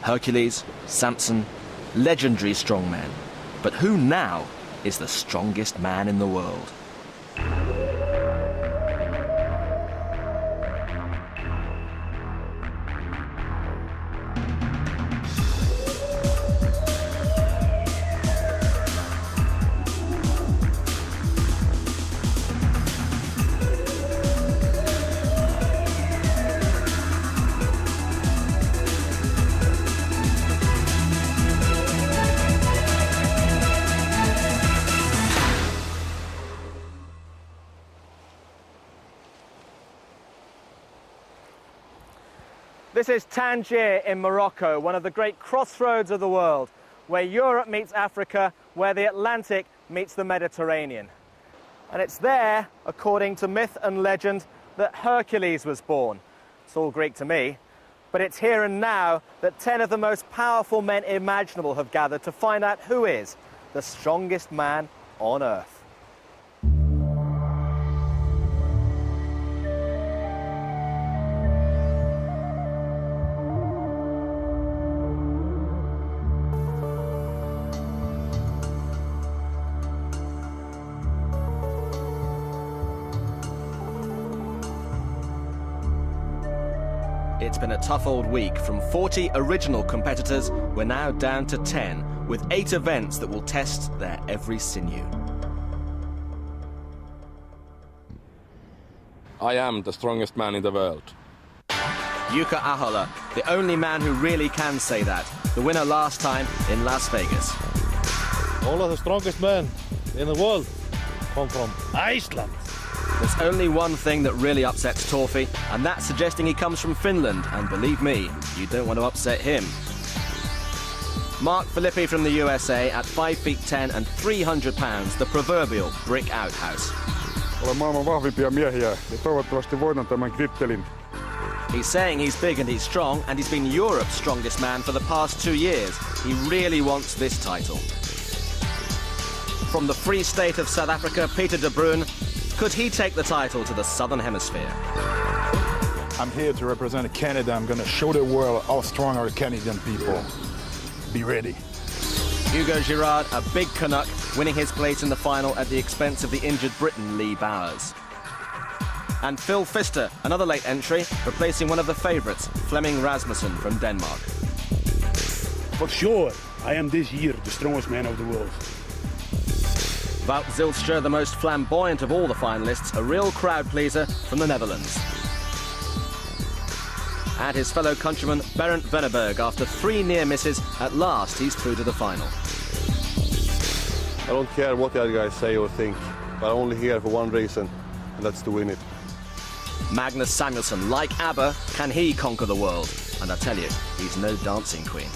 Hercules, Samson, legendary strongmen. But who now is the strongest man in the world? This is Tangier in Morocco, one of the great crossroads of the world, where Europe meets Africa, where the Atlantic meets the Mediterranean. And it's there, according to myth and legend, that Hercules was born. It's all Greek to me, but it's here and now that 10 of the most powerful men imaginable have gathered to find out who is the strongest man on Earth. It's been a tough old week. From 40 original competitors, we're now down to 10, with 8 events that will test their every sinew. I am the strongest man in the world. Jukka Ahola, the only man who really can say that. The winner last time in Las Vegas. All of the strongest men in the world come from Iceland. There's only one thing that really upsets Torfi, and that's suggesting he comes from Finland. And believe me, you don't want to upset him. Mark Filippi from the USA at 5 feet 10 and 300 pounds, the proverbial brick outhouse. Olen maailman vahvimpia miehiä ja toivottavasti voitan tämän griptelin. He's saying he's big and he's strong, and he's been Europe's strongest man for the past 2 years. He really wants this title. From the Free State of South Africa, Peter de Bruin. Could he take the title to the Southern Hemisphere? I'm here to represent Canada. I'm going to show the world how strong are Canadian people. Be ready. Hugo Girard, a big Canuck, winning his place in the final at the expense of the injured Briton Lee Bowers. And Phil Pfister, another late entry, replacing one of the favourites, Flemming Rasmussen from Denmark. For sure, I am this year the strongest man of the world. Wout Zilstra, the most flamboyant of all the finalists, a real crowd pleaser from the Netherlands. And his fellow countryman Berend Venneberg, after 3 near misses, at last he's through to the final. I don't care what the other guys say or think, but I'm only here for one reason, and that's to win it. Magnus Samuelsson, like ABBA, can he conquer the world? And I tell you, he's no dancing queen.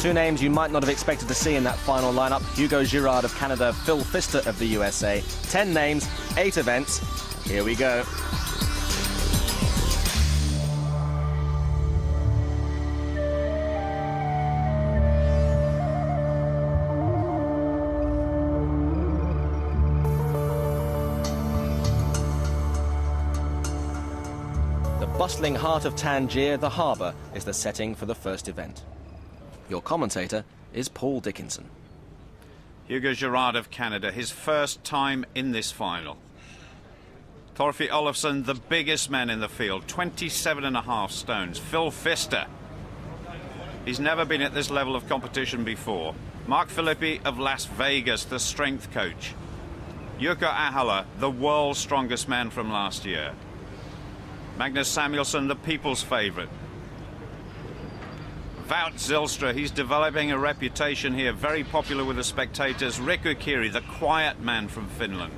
Two names you might not have expected to see in that final lineup. Hugo Girard of Canada, Phil Pfister of the USA. 10 names, 8 events. Here we go. The bustling heart of Tangier, the harbour, is the setting for the first event. Your commentator is Paul Dickinson. Hugo Girard of Canada, his first time in this final. Torfi Olofsson, the biggest man in the field, 27.5 stones. Phil Pfister, he's never been at this level of competition before. Mark Filippi of Las Vegas, the strength coach. Jukka Ahola, the world's strongest man from last year. Magnus Samuelsson, the people's favourite. Wout Zilstra, he's developing a reputation here, very popular with the spectators. Riku Kiri, the quiet man from Finland.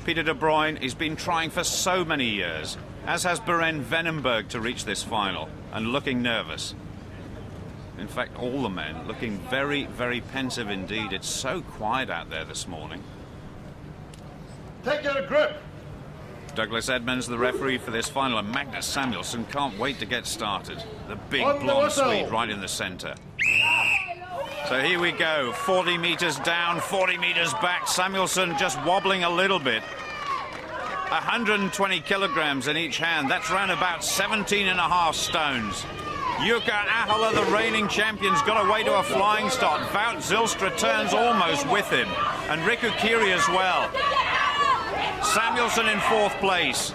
Peter de Bruin, he's been trying for so many years, as has Berend Venneberg to reach this final, and looking nervous. In fact, all the men looking very, very pensive indeed. It's so quiet out there this morning. Take your grip! Douglas Edmonds, the referee for this final, and Magnus Samuelsson can't wait to get started. The big blonde Swede right in the centre. So here we go, 40 metres down, 40 metres back. Samuelsson just wobbling a little bit. 120 kilograms in each hand. That's round about 17.5 stones. Jukka Ahola, the reigning champion's got away to a flying start. Wout Zylstra turns almost with him, and Riku Kiri as well. Samuelsson in 4th place.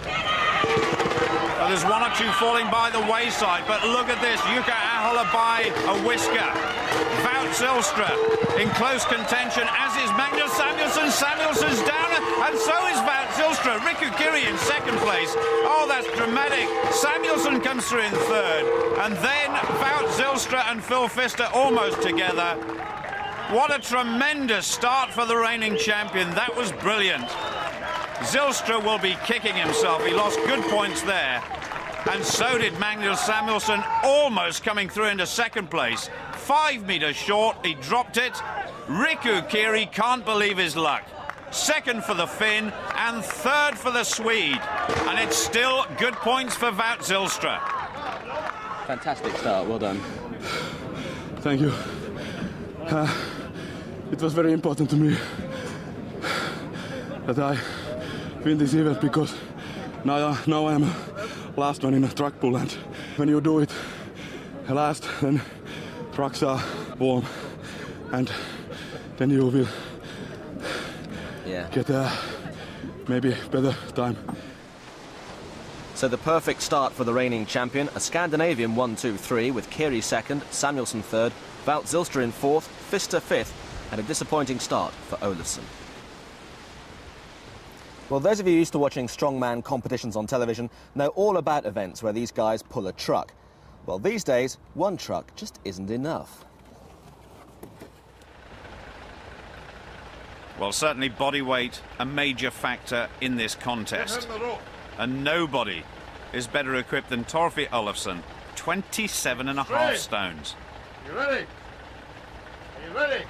There's one or two falling by the wayside, but look at this. Jukka Ahola by a whisker. Wout Zylstra in close contention, as is Magnus Samuelsson. Samuelsson's down, and so is Wout Zylstra. Riku Kiri in 2nd place. Oh, that's dramatic. Samuelsson comes through in 3rd, and then Wout Zylstra and Phil Pfister almost together. What a tremendous start for the reigning champion. That was brilliant. Zylstra will be kicking himself. He lost good points there. And so did Magnus Samuelsson, almost coming through into 2nd place. 5 meters short, he dropped it. Riku Kiri can't believe his luck. 2nd for the Finn and 3rd for the Swede. And it's still good points for Wout Zylstra. Fantastic start, well done. Thank you. It was very important to me that I win this event, because now I am last one in a truck pull, and when you do it last, then trucks are warm, and then you will get maybe better time. So the perfect start for the reigning champion, a Scandinavian 1-2-3 with Kiri 2nd, Samuelsson 3rd, Wout Zylstra in 4th, Pfister 5th, and a disappointing start for Olofsson. Well, those of you used to watching strongman competitions on television know all about events where these guys pull a truck. Well, these days, one truck just isn't enough. Well, certainly body weight a major factor in this contest. And nobody is better equipped than Torfi Olofsson, 27.5 stones. You ready? Are you ready?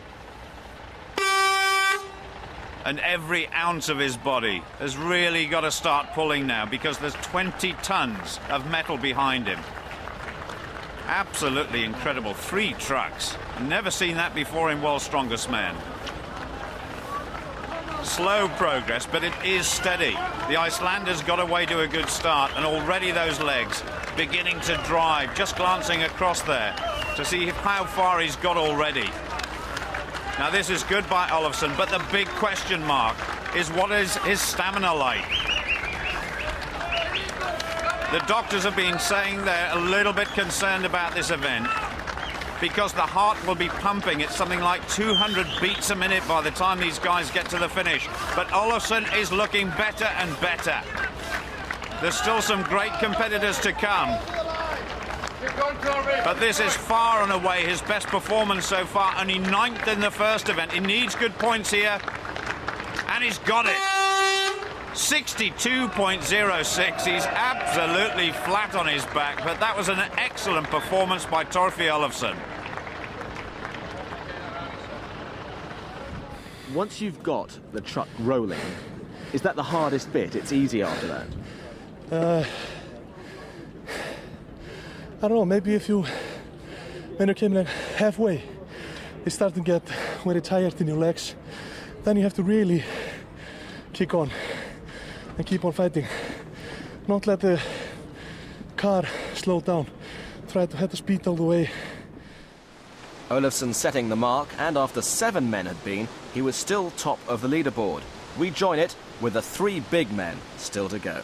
And every ounce of his body has really got to start pulling now, because there's 20 tons of metal behind him. Absolutely incredible. 3 trucks. Never seen that before in World's Strongest Man. Slow progress, but it is steady. The Icelander's got away to a good start, and already those legs beginning to drive. Just glancing across there to see how far he's got already. Now this is good by Olofsson, but the big question mark is, what is his stamina like? The doctors have been saying they're a little bit concerned about this event, because the heart will be pumping at something like 200 beats a minute by the time these guys get to the finish. But Olofsson is looking better and better. There's still some great competitors to come. But this is far and away his best performance so far. Only 9th in the first event. He needs good points here. And he's got it. 62.06. He's absolutely flat on his back. But that was an excellent performance by Torfi Olofsson. Once you've got the truck rolling, is that the hardest bit? It's easy after that? I don't know, maybe when you came like halfway, you start to get very tired in your legs. Then you have to really kick on and keep on fighting. Not let the car slow down. Try to have the speed all the way. Olofsson setting the mark, and after 7 men had been, he was still top of the leaderboard. We join it with the 3 big men still to go.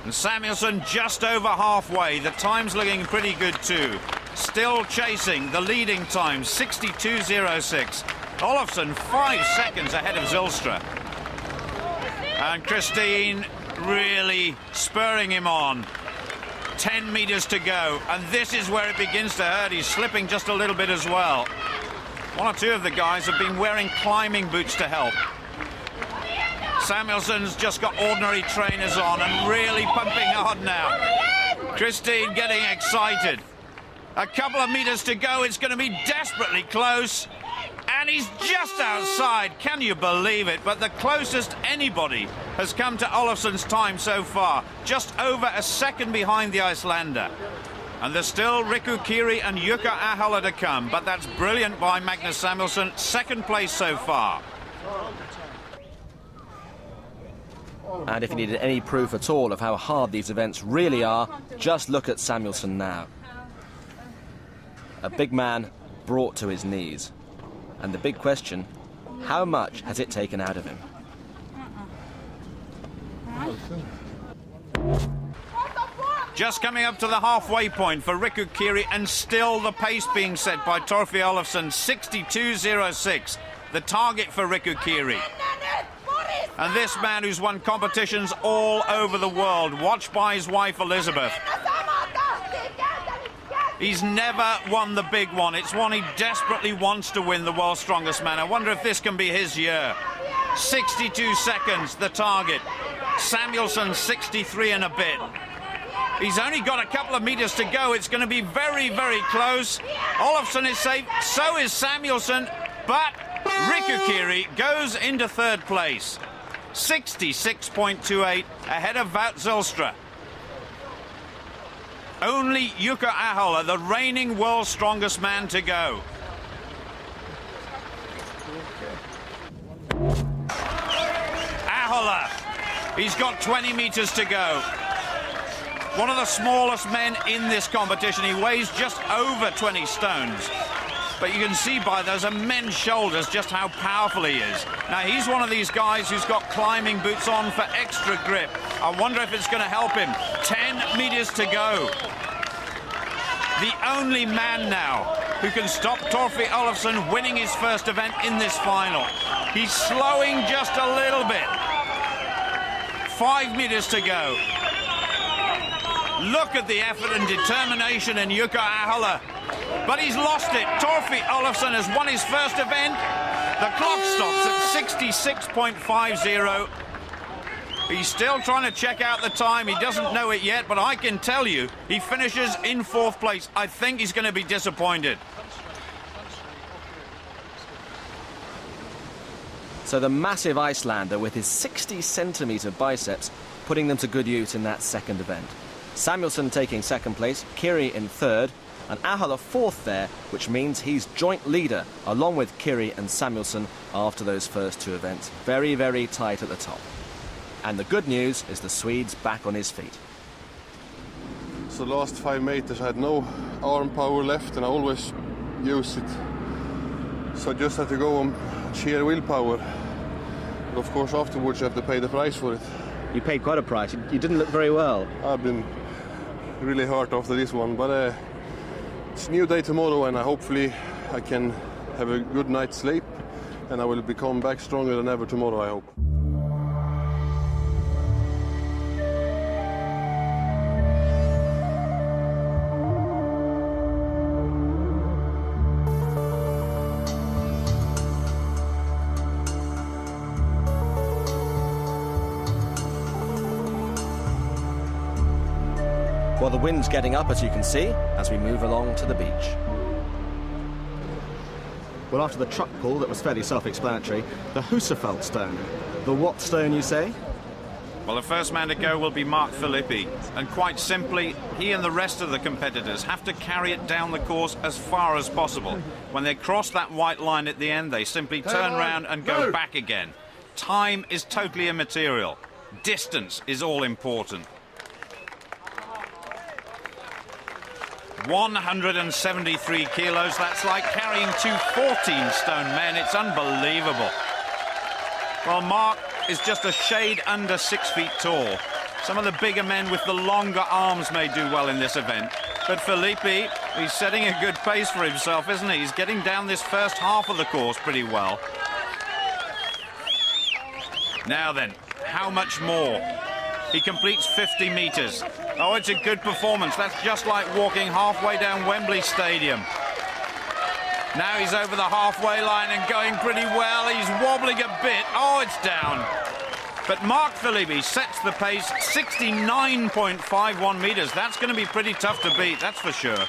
And Samuelsson just over halfway. The time's looking pretty good too. Still chasing the leading time, 62.06. Olofsson 5 seconds ahead of Zylstra. And Christine really spurring him on. 10 meters to go, and this is where it begins to hurt. He's slipping just a little bit as well. 1 or 2 of the guys have been wearing climbing boots to help. Samuelsson's just got ordinary trainers on and really pumping hard now. Christine getting excited. A couple of meters to go. It's going to be desperately close. And he's just outside. Can you believe it? But the closest anybody has come to Olofsson's time so far. Just over a second behind the Icelander. And there's still Riku Kiri and Jukka Ahola to come. But that's brilliant by Magnus Samuelsson. 2nd place so far. And if you needed any proof at all of how hard these events really are, just look at Samuelsson now. A big man brought to his knees. And the big question, how much has it taken out of him? Just coming up to the halfway point for Riku Kiri, and still the pace being set by Torfi Olofsson, 62.06, the target for Riku Kiri. And this man who's won competitions all over the world, watched by his wife Elizabeth. He's never won the big one. It's one he desperately wants to win, the World's Strongest Man. I wonder if this can be his year. 62 seconds, the target. Samuelsson, 63 and a bit. He's only got a couple of meters to go. It's going to be very, very close. Olofsson is safe, so is Samuelsson, but Riku Kiri goes into third place. 66.28 ahead of Wout Zulstra. Only Jukka Ahola, the reigning world's strongest man, to go. Ahola, he's got 20 meters to go. One of the smallest men in this competition. He weighs just over 20 stones. But you can see by those immense shoulders just how powerful he is. Now, he's one of these guys who's got climbing boots on for extra grip. I wonder if it's going to help him. 10 meters to go. The only man now who can stop Torfi Olofsson winning his first event in this final. He's slowing just a little bit. 5 meters to go. Look at the effort and determination in Jukka Ahola. But he's lost it. Torfi Olofsson has won his first event. The clock stops at 66.50. He's still trying to check out the time. He doesn't know it yet, but I can tell you he finishes in fourth place. I think he's going to be disappointed. So the massive Icelander with his 60-centimetre biceps putting them to good use in that second event. Samuelsson taking second place, Kiri in third, and Ahola fourth there, which means he's joint leader along with Kiri and Samuelsson after those first two events. Very, very tight at the top. And the good news is the Swede's back on his feet. So last 5 meters I had no arm power left and I always use it. So I just had to go on sheer willpower. But of course afterwards you have to pay the price for it. You paid quite a price. You didn't look very well. I've been really hurt after this one, but it's a new day tomorrow and hopefully I can have a good night's sleep and I will become back stronger than ever tomorrow, I hope. Well, the wind's getting up, as you can see, as we move along to the beach. Well, after the truck pull, that was fairly self-explanatory, the Husafeld stone. The what stone, you say? Well, the first man to go will be Mark Filippi. And quite simply, he and the rest of the competitors have to carry it down the course as far as possible. When they cross that white line at the end, they simply turn around and go back again. Time is totally immaterial. Distance is all important. 173 kilos, that's like carrying two 14-stone men. It's unbelievable. Well, Mark is just a shade under 6 feet tall. Some of the bigger men with the longer arms may do well in this event. But Filippi, he's setting a good pace for himself, isn't he? He's getting down this first half of the course pretty well. Now then, how much more? He completes 50 meters. Oh, it's a good performance. That's just like walking halfway down Wembley Stadium. Now he's over the halfway line and going pretty well. He's wobbling a bit. Oh, it's down. But Mark Filippi sets the pace, 69.51 meters. That's going to be pretty tough to beat, that's for sure.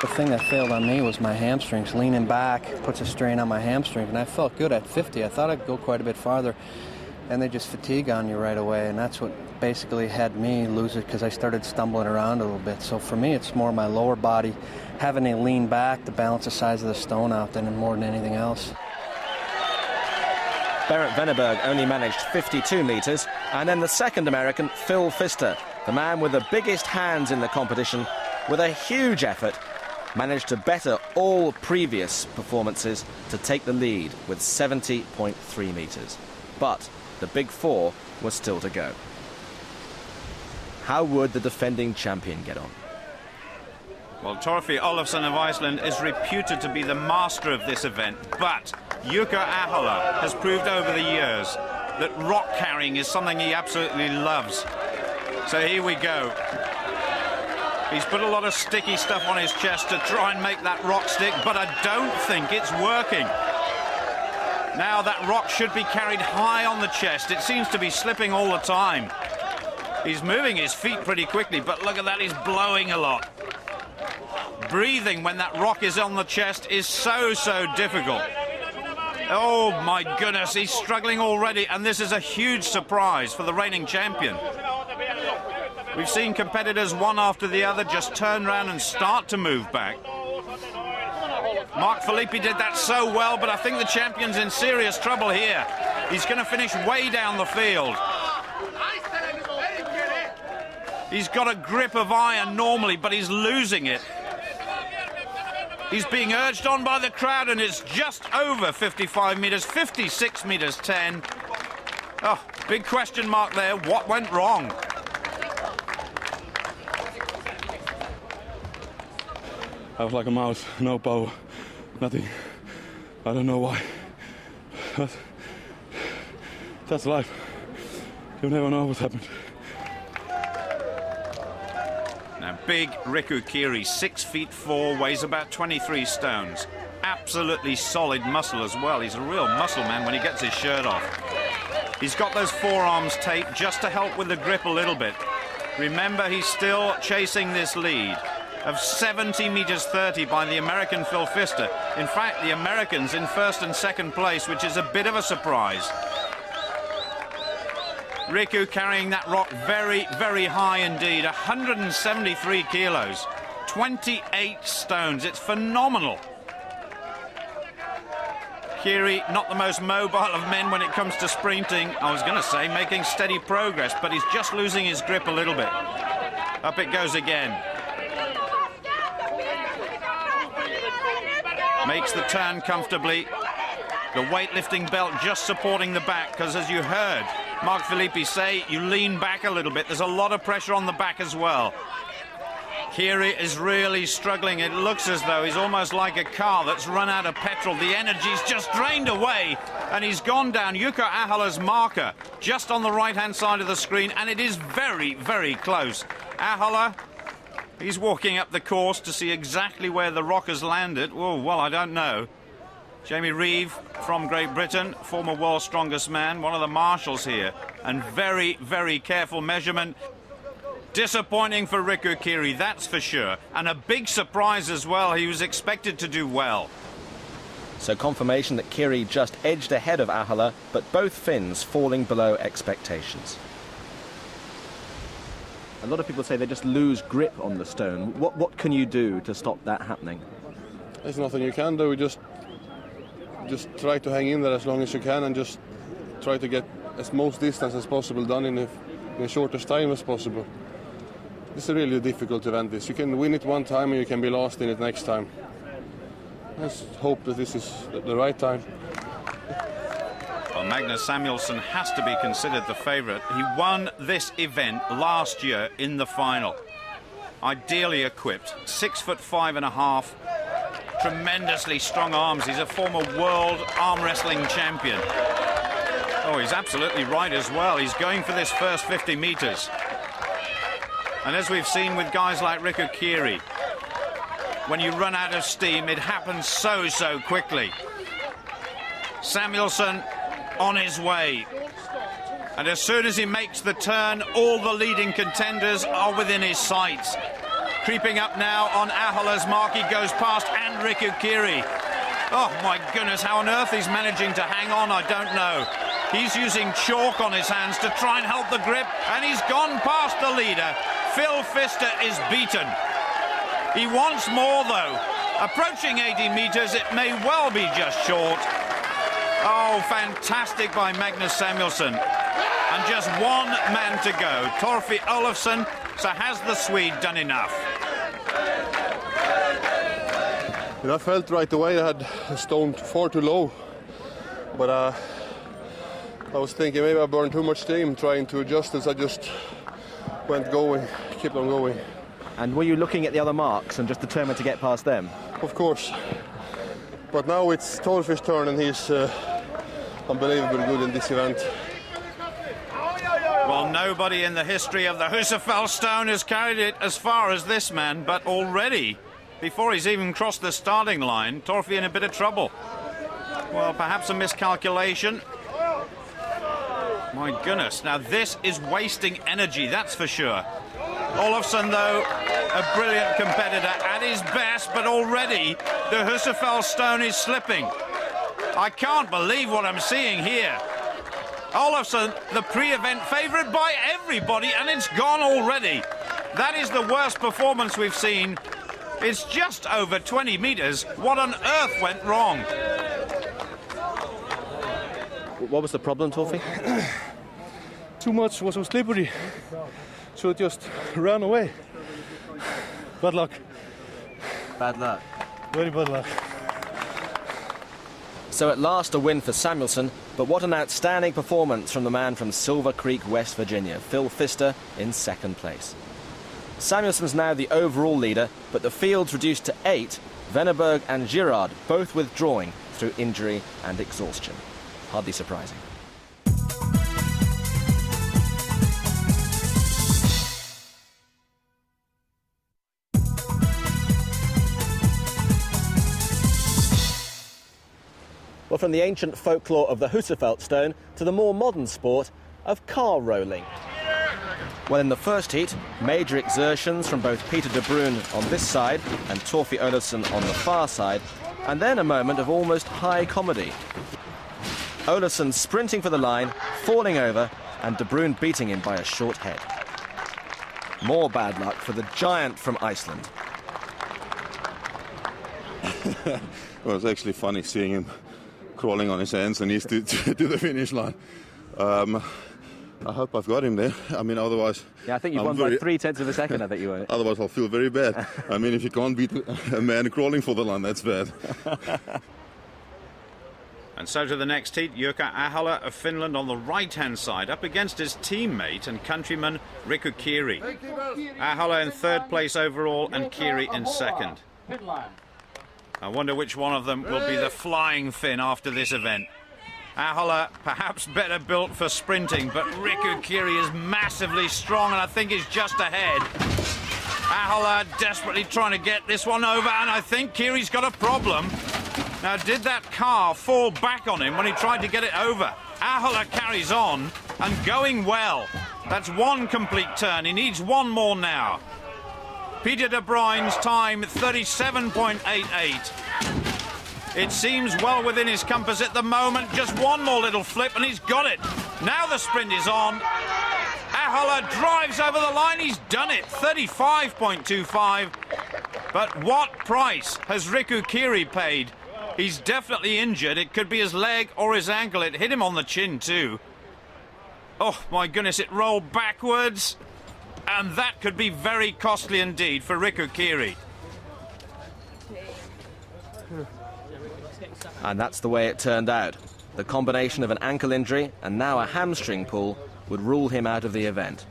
The thing that failed on me was my hamstrings. Leaning back puts a strain on my hamstrings, and I felt good at 50. I thought I'd go quite a bit farther, and they just fatigue on you right away, and that's what basically had me lose it because I started stumbling around a little bit. So for me, it's more my lower body having to lean back to balance the size of the stone out than more than anything else. Berent Venneberg only managed 52 metres. And then the second American, Phil Pfister, the man with the biggest hands in the competition, with a huge effort, managed to better all previous performances to take the lead with 70.3 metres. But the big four was still to go. How would the defending champion get on? Well, Torfi Olofsson of Iceland is reputed to be the master of this event, but Jukka Ahola has proved over the years that rock carrying is something he absolutely loves. So here we go. He's put a lot of sticky stuff on his chest to try and make that rock stick, but I don't think it's working. Now that rock should be carried high on the chest. It seems to be slipping all the time. He's moving his feet pretty quickly, but look at that, he's blowing a lot. Breathing when that rock is on the chest is so difficult. Oh my goodness, he's struggling already, and this is a huge surprise for the reigning champion. We've seen competitors one after the other just turn around and start to move back. Mark Filippi did that so well, but I think the champion's in serious trouble here. He's going to finish way down the field. He's got a grip of iron normally, but he's losing it. He's being urged on by the crowd, and it's just over 55 metres, 56 metres 10. Oh, big question mark there. What went wrong? I was like a mouse, no power, nothing. I don't know why. But that's life. You never know what's happened. Now, big Riku Kiri, 6'4", weighs about 23 stones. Absolutely solid muscle as well. He's a real muscle man when he gets his shirt off. He's got those forearms taped just to help with the grip a little bit. Remember, he's still chasing this lead of 70 metres 30 by the American Phil Pfister. In fact, the Americans in first and second place, which is a bit of a surprise. Riku carrying that rock very high indeed, 173 kilos, 28 stones. It's phenomenal. Kiri, not the most mobile of men when it comes to sprinting. I was going to say making steady progress, but he's just losing his grip a little bit. Up it goes again. Makes the turn comfortably. The weightlifting belt just supporting the back, because as you heard Mark Filippi say, you lean back a little bit. There's a lot of pressure on the back as well. Kiri is really struggling. It looks as though he's almost like a car that's run out of petrol. The energy's just drained away, and he's gone down. Jukka Ahola's marker just on the right-hand side of the screen, and it is very close. Ahola, he's walking up the course to see exactly where the rock has landed. Oh, well, I don't know. Jamie Reeve from Great Britain, former world's strongest man, one of the marshals here, and very careful measurement. Disappointing for Riku Kiri, that's for sure, and a big surprise as well. He was expected to do well. So confirmation that Kiri just edged ahead of Ahola, but both Finns falling below expectations. A lot of people say they just lose grip on the stone. What can you do to stop that happening? There's nothing you can do. Just try to hang in there as long as you can, and just try to get as most distance as possible done in the shortest time as possible. It's a really difficult event. You can win it one time and you can be lost in it next time. Let's hope that this is the right time. Well, Magnus Samuelsson has to be considered the favourite. He won this event last year in the final. Ideally equipped, 6'5.5", tremendously strong arms. He's a former world arm wrestling champion. Oh, he's absolutely right as well. He's going for this first 50 metres. And as we've seen with guys like Riku Kiri, when you run out of steam, it happens so quickly. Samuelsson on his way. And as soon as he makes the turn, all the leading contenders are within his sights. Creeping up now on Ahola's mark, he goes past, and Riku Kiri. Oh my goodness, how on earth he's managing to hang on, I don't know. He's using chalk on his hands to try and help the grip, and he's gone past the leader. Phil Pfister is beaten. He wants more though. Approaching 80 metres, it may well be just short. Oh, fantastic by Magnus Samuelsson. And just one man to go. Torfi Olofsson. So has the Swede done enough? I felt right away I had a stone far too low. But I was thinking maybe I burned too much steam trying to adjust this. I just went going, kept on going. And were you looking at the other marks and just determined to get past them? Of course. But now it's Torfi's turn and he's unbelievably good in this event. Well, nobody in the history of the Husafell Stone has carried it as far as this man, but already, before he's even crossed the starting line, Torfi in a bit of trouble. Well, perhaps a miscalculation. My goodness, now this is wasting energy, that's for sure. Olofsson, though, a brilliant competitor at his best, but already the Husafell Stone is slipping. I can't believe what I'm seeing here. Olofsson, the pre-event favourite by everybody, and it's gone already. That is the worst performance we've seen. It's just over 20 metres. What on earth went wrong? What was the problem, Torfi? Too much, was so slippery. So it just ran away. Bad luck. Bad luck. Very bad luck. So at last a win for Samuelsson, but what an outstanding performance from the man from Silver Creek, West Virginia, Phil Pfister, in second place. Samuelsson's now the overall leader, but the field's reduced to 8, Venneberg and Girard both withdrawing through injury and exhaustion. Hardly surprising. Well, from the ancient folklore of the Husafell Stone to the more modern sport of car rolling. Well, in the first heat, major exertions from both Peter de Bruin on this side and Torfi Olofsson on the far side, and then a moment of almost high comedy. Olofsson sprinting for the line, falling over, and de Bruin beating him by a short head. More bad luck for the giant from Iceland. Well, it's actually funny seeing him crawling on his hands and knees to the finish line. I hope I've got him there. I mean, otherwise... Yeah, I think you've won by 0.3 of a second, I think you were. Otherwise, I'll feel very bad. I mean, if you can't beat a man crawling for the line, that's bad. And so to the next heat, Jukka Ahola of Finland on the right-hand side, up against his teammate and countryman Riku Kiri. Ahola in third place overall and Kiri in second. I wonder which one of them will be the flying Finn after this event. Ahola perhaps better built for sprinting, but Riku Kiri is massively strong and I think is just ahead. Ahola desperately trying to get this one over, and I think Kiri's got a problem. Now, did that car fall back on him when he tried to get it over? Ahola carries on and going well. That's one complete turn. He needs one more now. Peter de Bruyn's time, 37.88. It seems well within his compass at the moment. Just one more little flip and he's got it. Now the sprint is on. Ahola drives over the line. He's done it. 35.25. But what price has Riku Kiri paid? He's definitely injured. It could be his leg or his ankle. It hit him on the chin too. Oh my goodness, it rolled backwards. And that could be very costly indeed for Riku Kiri. And that's the way it turned out. The combination of an ankle injury and now a hamstring pull would rule him out of the event.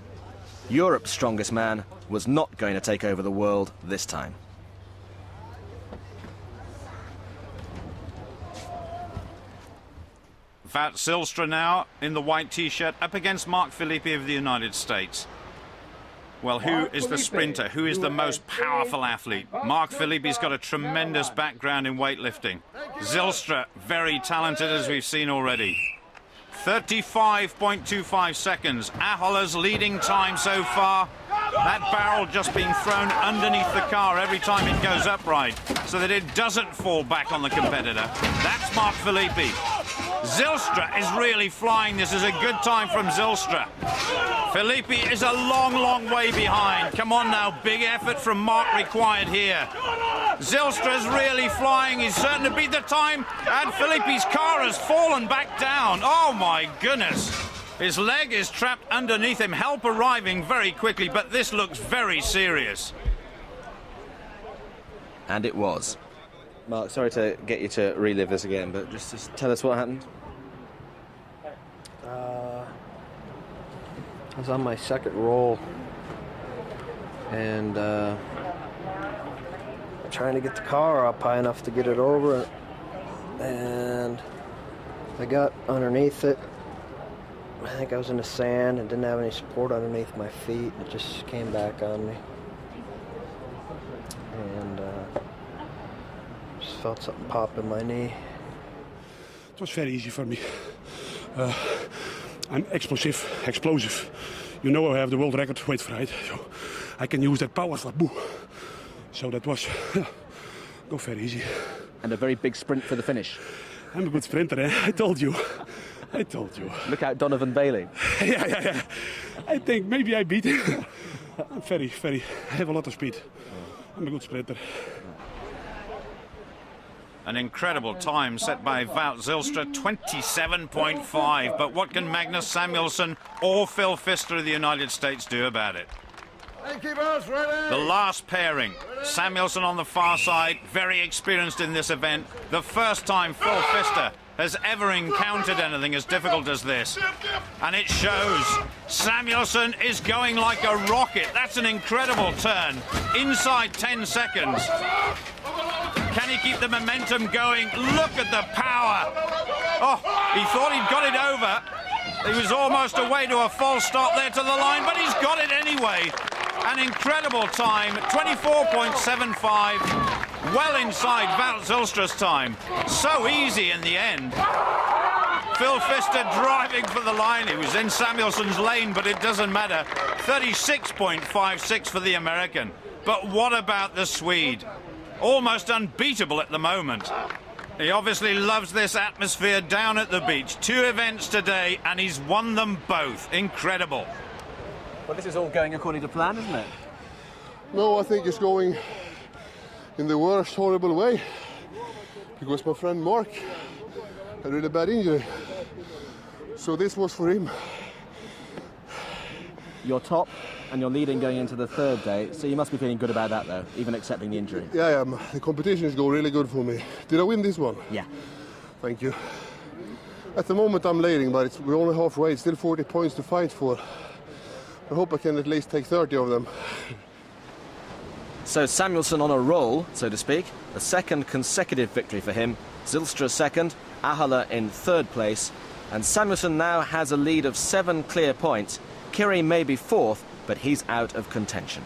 Europe's strongest man was not going to take over the world this time. Vat Zylstra now in the white T-shirt up against Mark Filippi of the United States. Well, who is the sprinter? Who is the most powerful athlete? Mark Filippi's got a tremendous background in weightlifting. Zylstra, very talented as we've seen already. 35.25 seconds. Ahola's leading time so far. That barrel just being thrown underneath the car every time it goes upright so that it doesn't fall back on the competitor. That's Mark Filippi. Zylstra is really flying. This is a good time from Zylstra. Filippi is a long, long way behind. Come on now, big effort from Mark required here. Zylstra's really flying. He's certain to beat the time. And Filippi's car has fallen back down. Oh, my goodness. His leg is trapped underneath him. Help arriving very quickly, but this looks very serious. And it was. Mark, sorry to get you to relive this again, but just tell us what happened. I was on my second roll and trying to get the car up high enough to get it over, and I got underneath it. I think I was in the sand and didn't have any support underneath my feet. It just came back on me, and just felt something pop in my knee. It was very easy for me. I'm explosive. You know I have the world record weight for height, so I can use that power for boo. So that was go very easy. And a very big sprint for the finish. I'm a good sprinter, eh? I told you. Look out, Donovan Bailey. Yeah. I think maybe I beat him. I'm very, I have a lot of speed. I'm a good sprinter. An incredible time set by Wout Zylstra, 27.5. But what can Magnus Samuelsson or Phil Pfister of the United States do about it? The last pairing, Samuelsson on the far side, very experienced in this event. The first time Phil Pfister has ever encountered anything as difficult as this. And it shows. Samuelsson is going like a rocket. That's an incredible turn. Inside 10 seconds. Can he keep the momentum going? Look at the power. Oh, he thought he'd got it over. He was almost away to a false start there to the line, but he's got it anyway. An incredible time, 24.75, well inside Wout Zylstra's time. So easy in the end. Phil Pfister driving for the line. He was in Samuelsson's lane, but it doesn't matter. 36.56 for the American. But what about the Swede? Almost unbeatable at the moment. He obviously loves this atmosphere down at the beach. 2 events today, and he's won them both. Incredible. Well, this is all going according to plan, isn't it? No, I think it's going in the worst horrible way, because my friend Mark had a really bad injury. So this was for him. You're top and you're leading going into the third day, so you must be feeling good about that, though, even accepting the injury. Yeah, I am. The competition is going really good for me. Did I win this one? Yeah. Thank you. At the moment I'm leading, but we're only halfway. It's still 40 points to fight for. I hope I can at least take 30 of them. So Samuelsson on a roll, so to speak. A second consecutive victory for him. Zylstra second, Ahola in third place. And Samuelsson now has a lead of 7 clear points. Kiri may be fourth, but he's out of contention.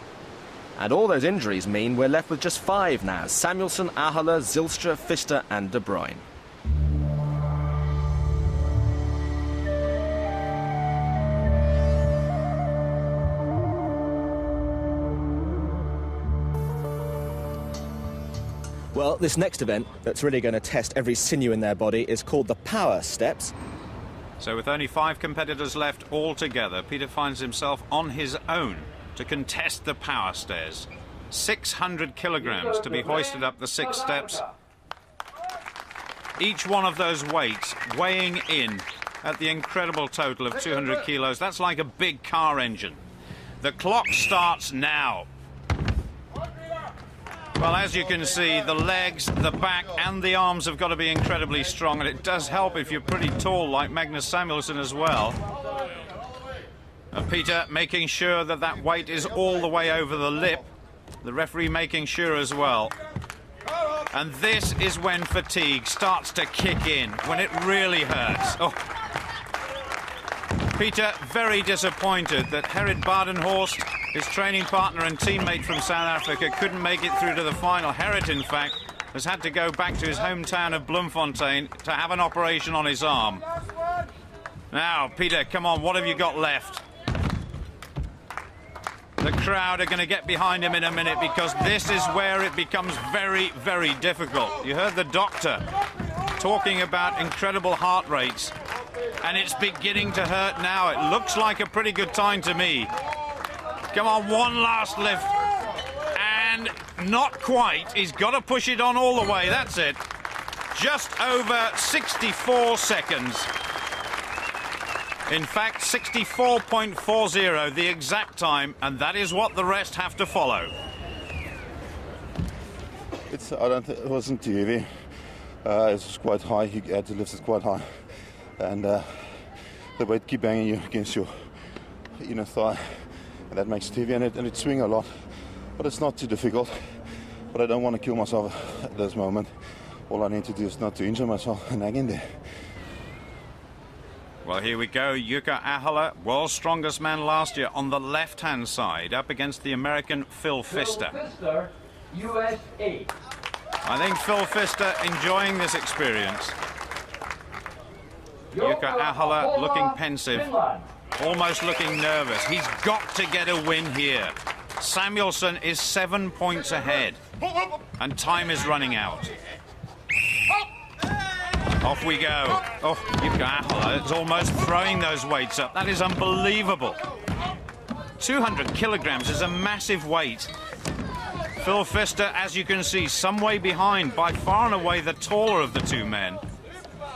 And all those injuries mean we're left with just 5 now. Samuelsson, Ahola, Zylstra, Pfister and De Bruyne. Well, this next event that's really going to test every sinew in their body is called the Power Steps. So with only 5 competitors left altogether, Peter finds himself on his own to contest the power stairs. 600 kilograms to be hoisted up the 6 steps. Each one of those weights weighing in at the incredible total of 200 kilos. That's like a big car engine. The clock starts now. Well, as you can see, the legs, the back and the arms have got to be incredibly strong, and it does help if you're pretty tall like Magnus Samuelsson as well. And Peter making sure that that weight is all the way over the lip. The referee making sure as well. And this is when fatigue starts to kick in, when it really hurts. Oh. Peter very disappointed that Gerrit Badenhorst, his training partner and teammate from South Africa, couldn't make it through to the final. Gerrit, in fact, has had to go back to his hometown of Bloemfontein to have an operation on his arm. Now, Peter, come on, what have you got left? The crowd are going to get behind him in a minute, because this is where it becomes very, very difficult. You heard the doctor talking about incredible heart rates, and it's beginning to hurt now. It looks like a pretty good time to me. Come on, one last lift. And not quite. He's got to push it on all the way. That's it. Just over 64 seconds. In fact, 64.40, the exact time, and that is what the rest have to follow. It wasn't too heavy. It was quite high. He had to lift it quite high, and the weight keep banging you against your inner thigh, and that makes it heavy, and it swing a lot. But it's not too difficult. But I don't want to kill myself at this moment. All I need to do is not to injure myself and hang in there. Well, here we go. Jukka Ahola, world's strongest man last year, on the left-hand side, up against the American Phil Pfister. USA. I think Phil Pfister enjoying this experience. Jukka Ahola looking pensive, almost looking nervous. He's got to get a win here. Samuelsson is 7 points ahead, and time is running out. Off we go. Oh, Jukka Ahola is almost throwing those weights up. That is unbelievable. 200 kilograms is a massive weight. Phil Pfister, as you can see, some way behind, by far and away the taller of the two men.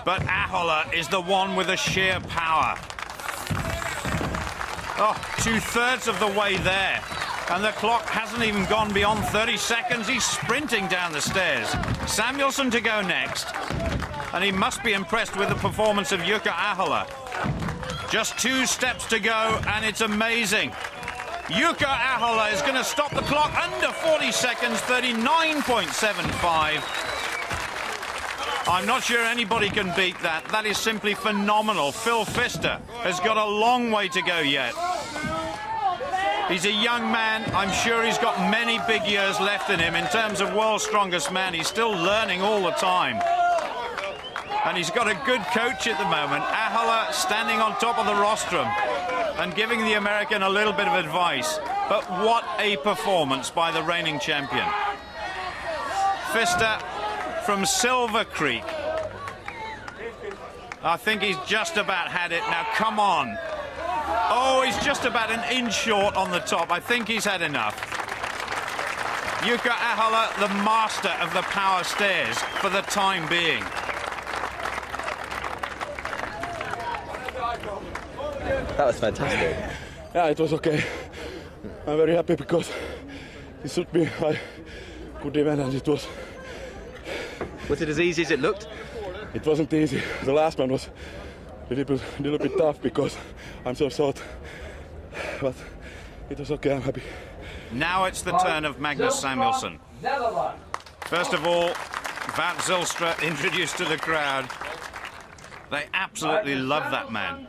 But Ahola is the one with the sheer power. Oh, 2/3 of the way there. And the clock hasn't even gone beyond 30 seconds. He's sprinting down the stairs. Samuelsson to go next. And he must be impressed with the performance of Jukka Ahola. Just 2 steps to go, and it's amazing. Jukka Ahola is going to stop the clock under 40 seconds, 39.75. I'm not sure anybody can beat that. That is simply phenomenal. Phil Pfister has got a long way to go yet. He's a young man. I'm sure he's got many big years left in him. In terms of world's strongest man, he's still learning all the time. And he's got a good coach at the moment. Ahola standing on top of the rostrum and giving the American a little bit of advice. But what a performance by the reigning champion. Pfister from Silver Creek. I think he's just about had it. Now, come on. Oh, he's just about an inch short on the top. I think he's had enough. Jukka Ahola, the master of the power stairs for the time being. That was fantastic. Yeah, it was okay. I'm very happy because it suited me. I could even, and it was... Was it as easy as it looked? It wasn't easy. The last one was a little bit tough because I'm so short. But it was okay, I'm happy. Now it's the turn of Magnus Samuelsson. First of all, Wout Zylstra introduced to the crowd. They absolutely love that man.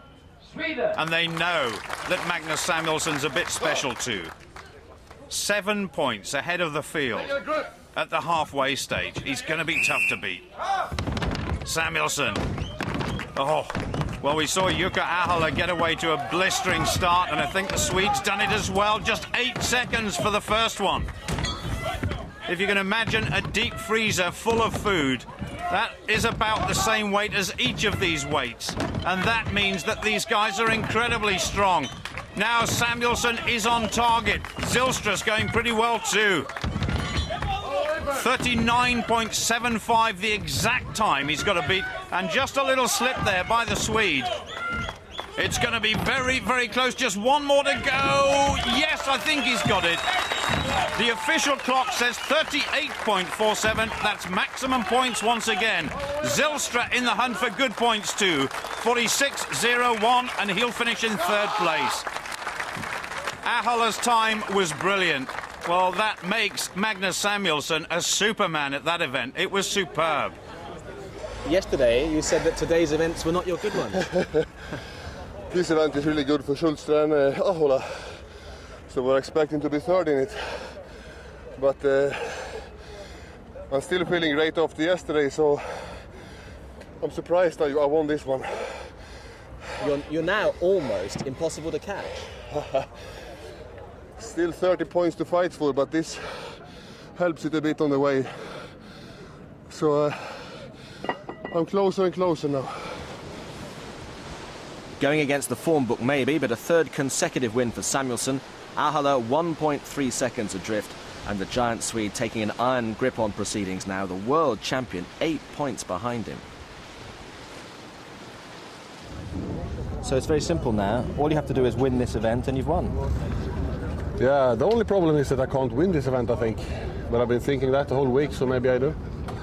And they know that Magnus Samuelsson's a bit special too. 7 points ahead of the field at the halfway stage. He's going to be tough to beat. Samuelsson. Oh, well, we saw Jukka Ahola get away to a blistering start, and I think the Swede's done it as well. Just 8 seconds for the first one. If you can imagine a deep freezer full of food, that is about the same weight as each of these weights. And that means that these guys are incredibly strong. Now Samuelsson is on target. Zylstra's going pretty well too. 39.75, the exact time he's got to beat. And just a little slip there by the Swede. It's going to be very, very close. Just one more to go. Yes, I think he's got it. The official clock says 38.47. That's maximum points once again. Zylstra in the hunt for good points too. 46.01, and he'll finish in 3rd place. Ahola's time was brilliant. Well, that makes Magnus Samuelsson a superman at that event. It was superb. Yesterday, you said that today's events were not your good ones. This event is really good for Zylstra and Ahola. So we're expecting to be 3rd in it. But I'm still feeling great after yesterday, so I'm surprised I won this one. You're now almost impossible to catch. Still 30 points to fight for, but this helps it a bit on the way. So I'm closer and closer now. Going against the form book maybe, but a 3rd consecutive win for Samuelsson. Ahola 1.3 seconds adrift. And the giant Swede taking an iron grip on proceedings now, the world champion, 8 points behind him. So it's very simple now. All you have to do is win this event and you've won. Yeah, the only problem is that I can't win this event, I think. But I've been thinking that the whole week, so maybe I do.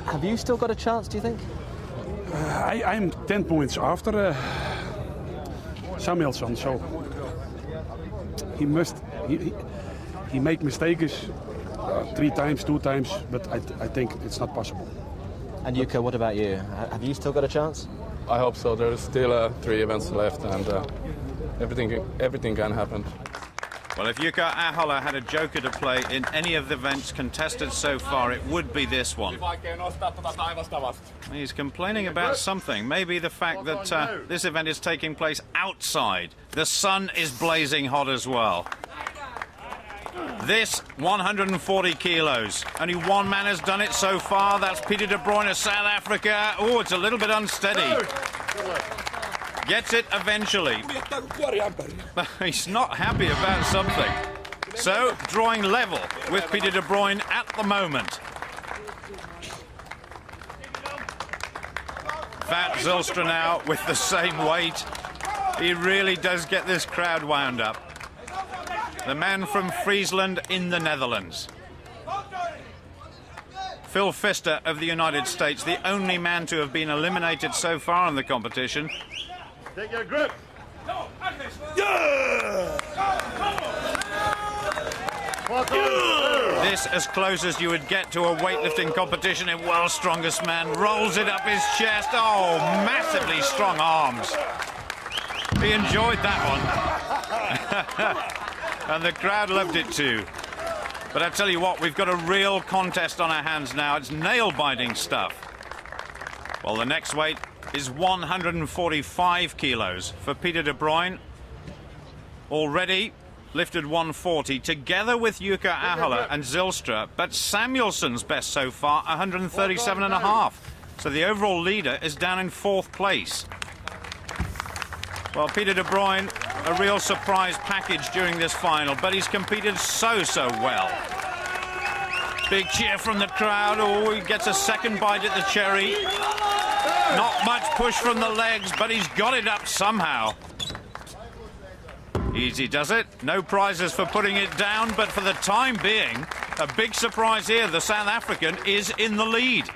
Have you still got a chance, do you think? I'm 10 points after Samuelsson, so he made mistakes 3 times, 2 times, but I think it's not possible. And Jukka, what about you? Have you still got a chance? I hope so. There's still 3 events left, and everything can happen. Well, if Jukka Ahola had a joker to play in any of the events contested so far, it would be this one. He's complaining about something. Maybe the fact that this event is taking place outside. The sun is blazing hot as well. This, 140 kilos. Only one man has done it so far. That's Peter de Bruyne of South Africa. Oh, it's a little bit unsteady. Gets it eventually. He's not happy about something. So, drawing level with Peter de Bruyne at the moment. Fat Zylstra now with the same weight. He really does get this crowd wound up. The man from Friesland in the Netherlands. Phil Pfister of the United States, the only man to have been eliminated so far in the competition. Take your grip. This as close as you would get to a weightlifting competition in World's Strongest Man. Rolls it up his chest. Oh, massively strong arms. He enjoyed that one. And the crowd loved it too. But I tell you what, we've got a real contest on our hands now. It's nail-biting stuff. Well, the next weight is 145 kilos for Peter de Bruyne. Already lifted 140 together with Jukka Ahola and Zylstra, but Samuelsson's best so far, 137.5. So the overall leader is down in 4th place. Well, Peter de Bruyne, a real surprise package during this final, but he's competed so well. Big cheer from the crowd. Oh, he gets a second bite at the cherry. Not much push from the legs, but he's got it up somehow. Easy does it. No prizes for putting it down, but for the time being, a big surprise here. The South African is in the lead.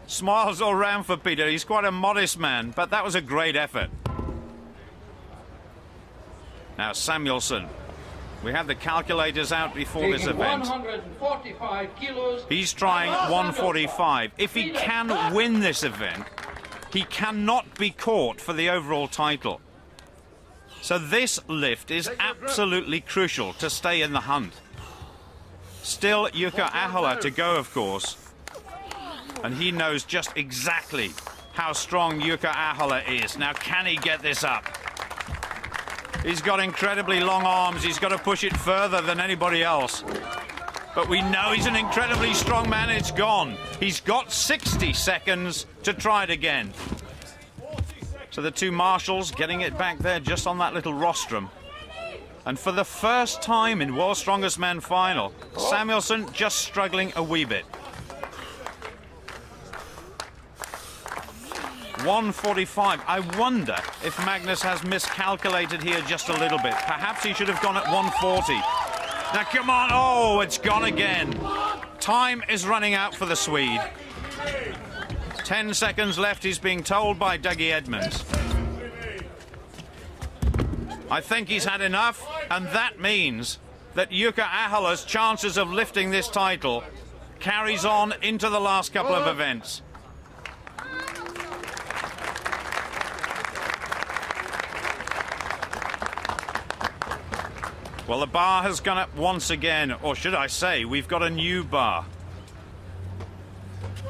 Smiles all round for Peter. He's quite a modest man, but that was a great effort. Now Samuelsson. We had the calculators out before this event. 145 kilos. He's trying 145. If he can win this event, he cannot be caught for the overall title. So this lift is absolutely crucial to stay in the hunt. Still Jukka Ahola to go, of course. And he knows just exactly how strong Jukka Ahola is. Now, can he get this up? He's got incredibly long arms. He's got to push it further than anybody else. But we know he's an incredibly strong man. It's gone. He's got 60 seconds to try it again. So the two marshals getting it back there just on that little rostrum. And for the first time in World's Strongest Man final, Samuelsson just struggling a wee bit. 145. I wonder if Magnus has miscalculated here just a little bit. Perhaps he should have gone at 140. Now, come on. Oh, it's gone again. Time is running out for the Swede. 10 seconds left, he's being told by Dougie Edmonds. I think he's had enough, and that means that Jukka Ahola's chances of lifting this title carries on into the last couple of events. Well, the bar has gone up once again, or should I say, we've got a new bar.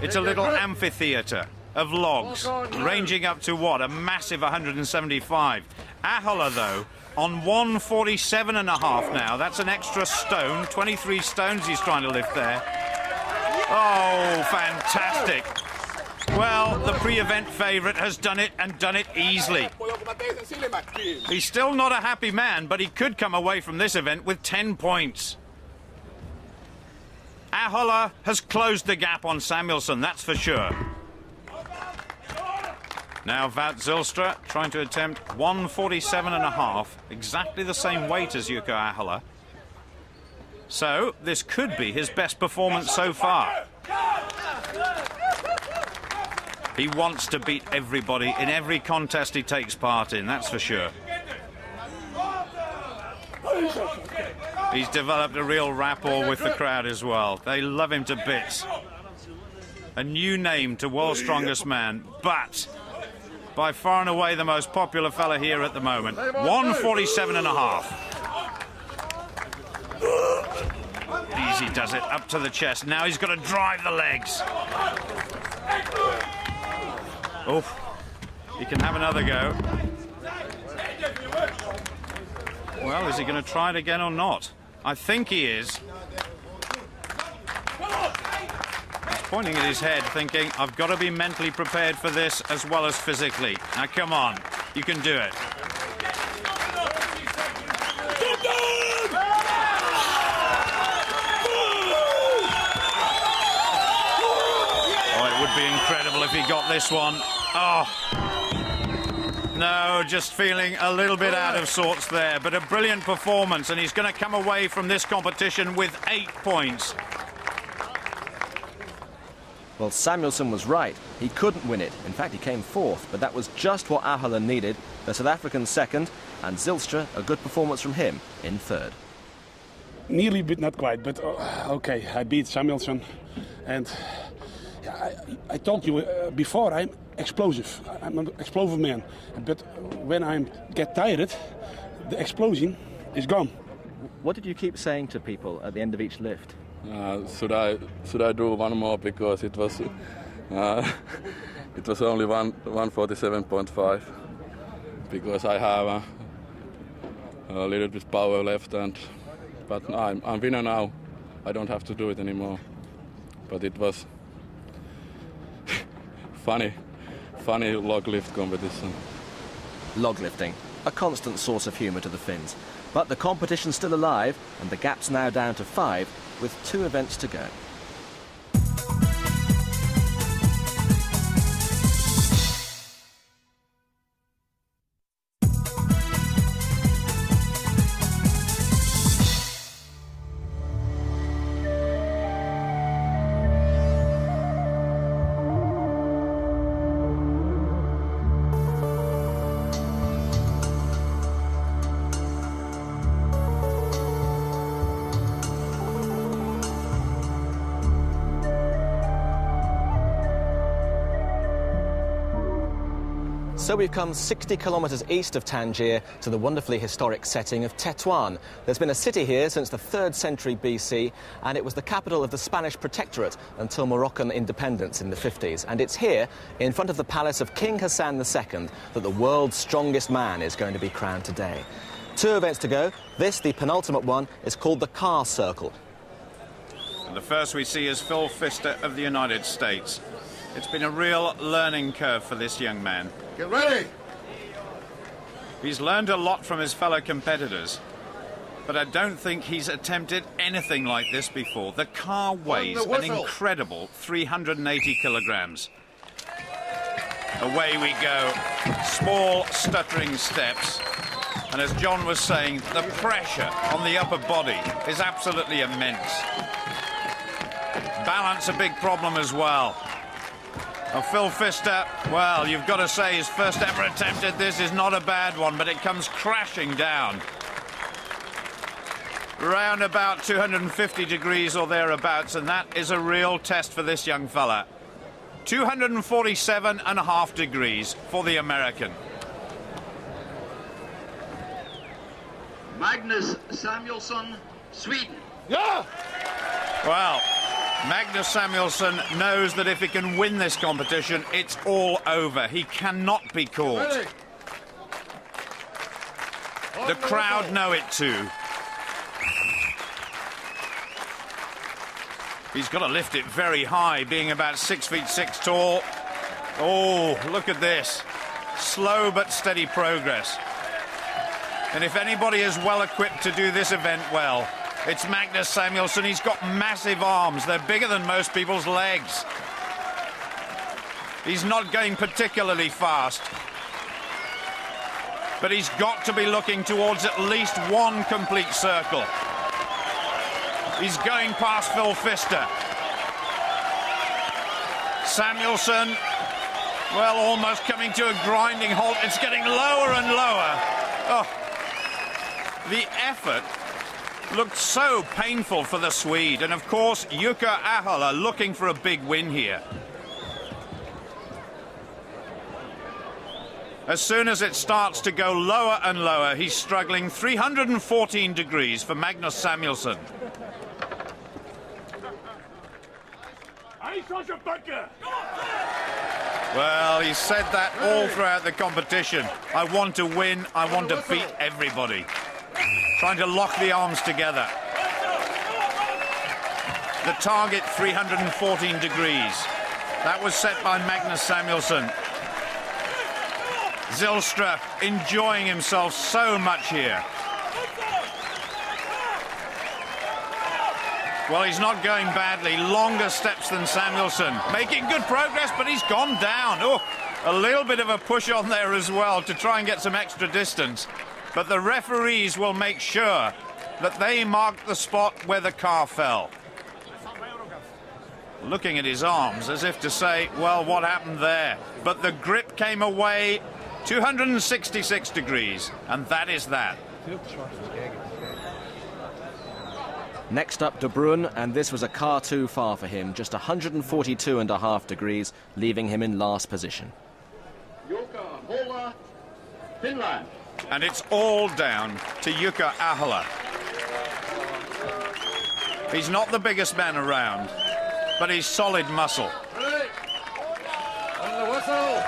It's a little amphitheatre of logs, ranging up to what? A massive 175. Ahola, though, on 147.5 now. That's an extra stone. 23 stones he's trying to lift there. Oh, fantastic. Well, the pre-event favourite has done it, and done it easily. He's still not a happy man, but he could come away from this event with 10 points. Ahola has closed the gap on Samuelsson, that's for sure. Now Wout Zylstra trying to attempt 1:47.5, exactly the same weight as Jukka Ahola. So this could be his best performance so far. He wants to beat everybody in every contest he takes part in, that's for sure. He's developed a real rapport with the crowd as well. They love him to bits. A new name to World's Strongest Man, but by far and away the most popular fella here at the moment. 1:47.5. Easy does it, up to the chest. Now he's got to drive the legs. Oh, he can have another go. Well, is he going to try it again or not? I think he is. He's pointing at his head, thinking, I've got to be mentally prepared for this as well as physically. Now, come on, you can do it. Oh, it would be incredible if he got this one. Oh. No, just feeling a little bit out of sorts there, but a brilliant performance, and he's going to come away from this competition with 8 points. Well, Samuelsson was right. He couldn't win it. In fact, he came fourth, but that was just what Ahola needed. The South African second, and Zylstra, a good performance from him, in third. Nearly, but not quite. But okay, I beat Samuelsson, and I told you before, I'm explosive. I'm an explosive man. But when I get tired, the explosion is gone. What did you keep saying to people at the end of each lift? Should I do one more, because it was only 1:47.5, because I have a little bit power left, but I'm winner now. I don't have to do it anymore. But it was funny log lift competition. Log lifting, a constant source of humour to the Finns. But the competition's still alive, and the gap's now down to 5, with 2 events to go. So we've come 60 kilometres east of Tangier to the wonderfully historic setting of Tétouan. There's been a city here since the 3rd century BC, and it was the capital of the Spanish protectorate until Moroccan independence in the 50s. And it's here, in front of the palace of King Hassan II, that the world's strongest man is going to be crowned today. 2 events to go. This, the penultimate one, is called the Car Circle. And the first we see is Phil Pfister of the United States. It's been a real learning curve for this young man. Get ready! He's learned a lot from his fellow competitors, but I don't think he's attempted anything like this before. The car weighs an incredible 380 kilograms. Away we go. Small, stuttering steps. And as John was saying, the pressure on the upper body is absolutely immense. Balance a big problem as well. Now, Phil Pfister, well, you've got to say his first ever attempt at this is not a bad one, but it comes crashing down. Round about 250 degrees or thereabouts, and that is a real test for this young fella. 247.5 degrees for the American. Magnus Samuelsson, Sweden. Yeah! Well, Magnus Samuelsson knows that if he can win this competition, it's all over. He cannot be caught. The crowd know it too. He's got to lift it very high, being about 6'6" tall. Oh, look at this. Slow but steady progress. And if anybody is well equipped to do this event well, It's Magnus Samuelsson. He's got massive arms. They're bigger than most people's legs. He's not going particularly fast. But he's got to be looking towards at least one complete circle. He's going past Phil Pfister. Samuelsson, well, almost coming to a grinding halt. It's getting lower and lower. Oh, the effort looked so painful for the Swede. And of course, Jukka Ahola looking for a big win here. As soon as it starts to go lower and lower, he's struggling. 314 degrees for Magnus Samuelsson. Well, he said that all throughout the competition. I want to win, I want to beat everybody. Trying to lock the arms together. The target, 314 degrees. That was set by Magnus Samuelsson. Zylstra enjoying himself so much here. Well, he's not going badly. Longer steps than Samuelsson. Making good progress, but he's gone down. Oh, a little bit of a push on there as well to try and get some extra distance. But the referees will make sure that they mark the spot where the car fell. Looking at his arms as if to say, well, what happened there? But the grip came away. 266 degrees, and that is that. Next up, De Bruyn, and this was a car too far for him, just 142.5 degrees, leaving him in last position. Jukka Ahola, Finland. And it's all down to Jukka Ahola. He's not the biggest man around, but he's solid muscle. On the whistle.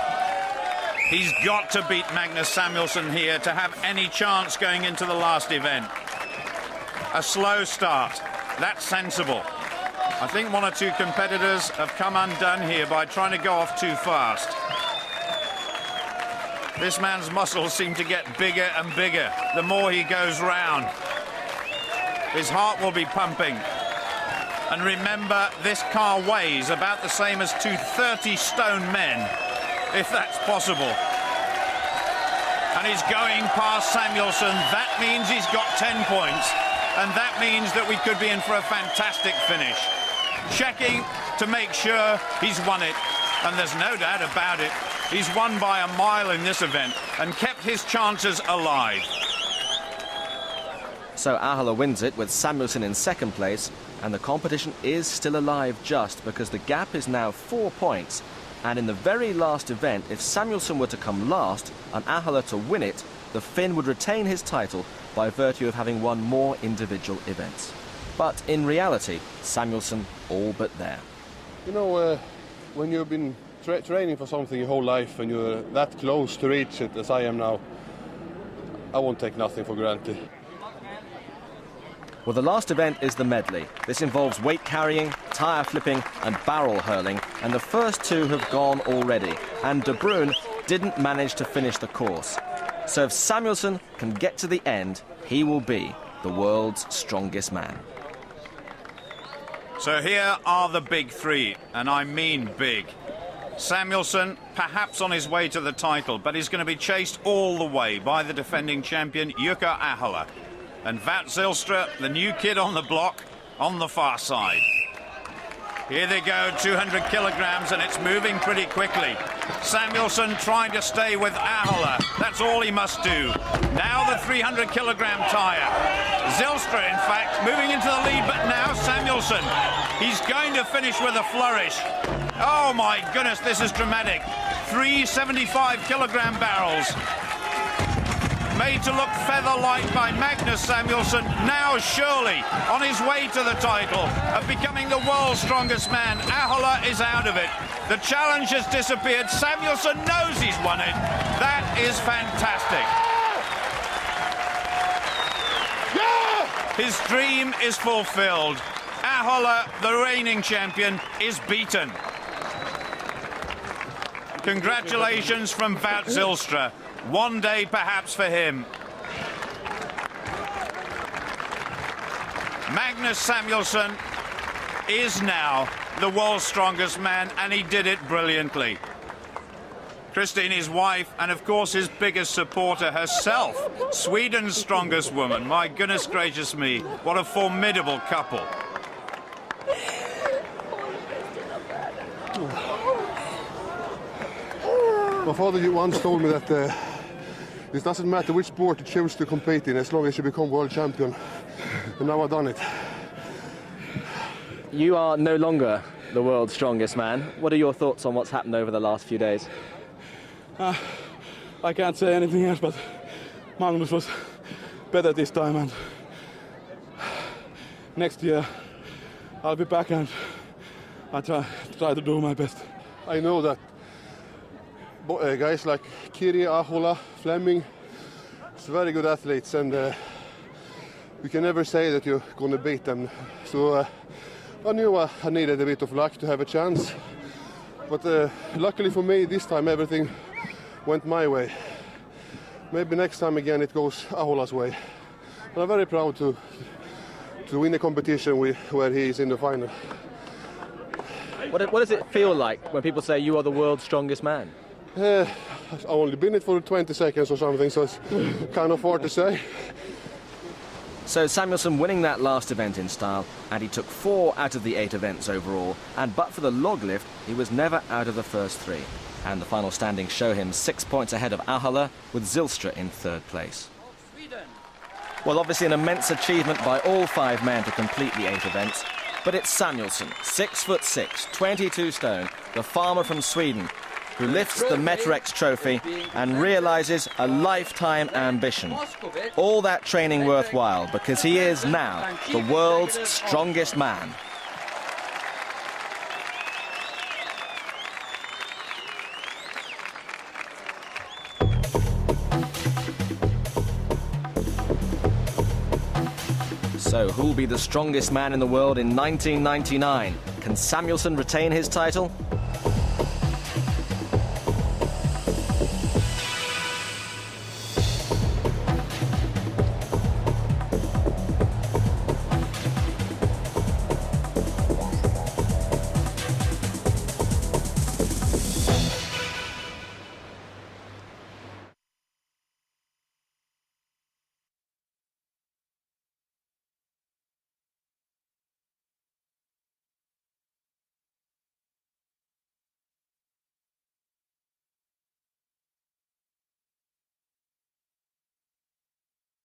He's got to beat Magnus Samuelsson here to have any chance going into the last event. A slow start. That's sensible. I think one or two competitors have come undone here by trying to go off too fast. This man's muscles seem to get bigger and bigger the more he goes round. His heart will be pumping. And remember, this car weighs about the same as two 30-stone men, if that's possible. And he's going past Samuelsson. That means he's got 10 points. And that means that we could be in for a fantastic finish. Checking to make sure he's won it. And there's no doubt about it. He's won by a mile in this event and kept his chances alive. So Ahola wins it with Samuelsson in second place, and the competition is still alive just because the gap is now 4 points. And in the very last event, if Samuelsson were to come last and Ahola to win it, the Finn would retain his title by virtue of having won more individual events. But in reality, Samuelsson all but there. You know, when you've been training for something your whole life and you're that close to reach it as I am now, I won't take nothing for granted. Well, the last event is the medley. This involves weight carrying, tyre flipping and barrel hurling, and the first two have gone already, and De Bruyn didn't manage to finish the course. So if Samuelsson can get to the end, he will be the world's strongest man. So here are the big three, and I mean big. Samuelsson, perhaps on his way to the title, but he's going to be chased all the way by the defending champion, Jukka Ahola. And Wout Zylstra, the new kid on the block, on the far side. Here they go, 200 kilograms, and it's moving pretty quickly. Samuelsson trying to stay with Ahola. That's all he must do. Now the 300 kilogram tyre. Zylstra, in fact, moving into the lead, but now Samuelsson. He's going to finish with a flourish. Oh my goodness, this is dramatic. 3 75 kilogram barrels. Made to look feather-light by Magnus Samuelsson, now surely on his way to the title of becoming the world's strongest man. Ahola is out of it. The challenge has disappeared. Samuelsson knows he's won it. That is fantastic. His dream is fulfilled. Ahola, the reigning champion, is beaten. Congratulations from Wout Zylstra. One day perhaps for him. Magnus Samuelsson is now the world's strongest man, and he did it brilliantly. Christine, his wife, and of course his biggest supporter herself, Sweden's strongest woman. My goodness gracious me, what a formidable couple. My father once told me that it doesn't matter which sport you choose to compete in as long as you become world champion. And now I've done it. You are no longer the world's strongest man. What are your thoughts on what's happened over the last few days? I can't say anything else, but Magnus was better this time, and next year I'll be back and I'll try to do my best. I know that guys like Kiri, Ahola, Fleming, it's very good athletes, and you can never say that you're going to beat them. So I knew I needed a bit of luck to have a chance, but luckily for me this time everything went my way. Maybe next time again it goes Ahola's way. But I'm very proud to win the competition where he is in the final. What does it feel like when people say you are the world's strongest man? I've only been it for 20 seconds or something, so it's kind of hard to say. So Samuelsson winning that last event in style, and he took 4 out of the 8 events overall, and but for the log lift, he was never out of the first 3. And the final standings show him 6 points ahead of Ahola, with Zylstra in 3rd place. Well, obviously an immense achievement by all 5 men to complete the 8 events, but it's Samuelsson, 6'6", 22 stone, the farmer from Sweden, who lifts the Met-Rex trophy and realises a lifetime ambition. All that training worthwhile, because he is now the world's strongest man. So who'll be the strongest man in the world in 1999? Can Samuelsson retain his title?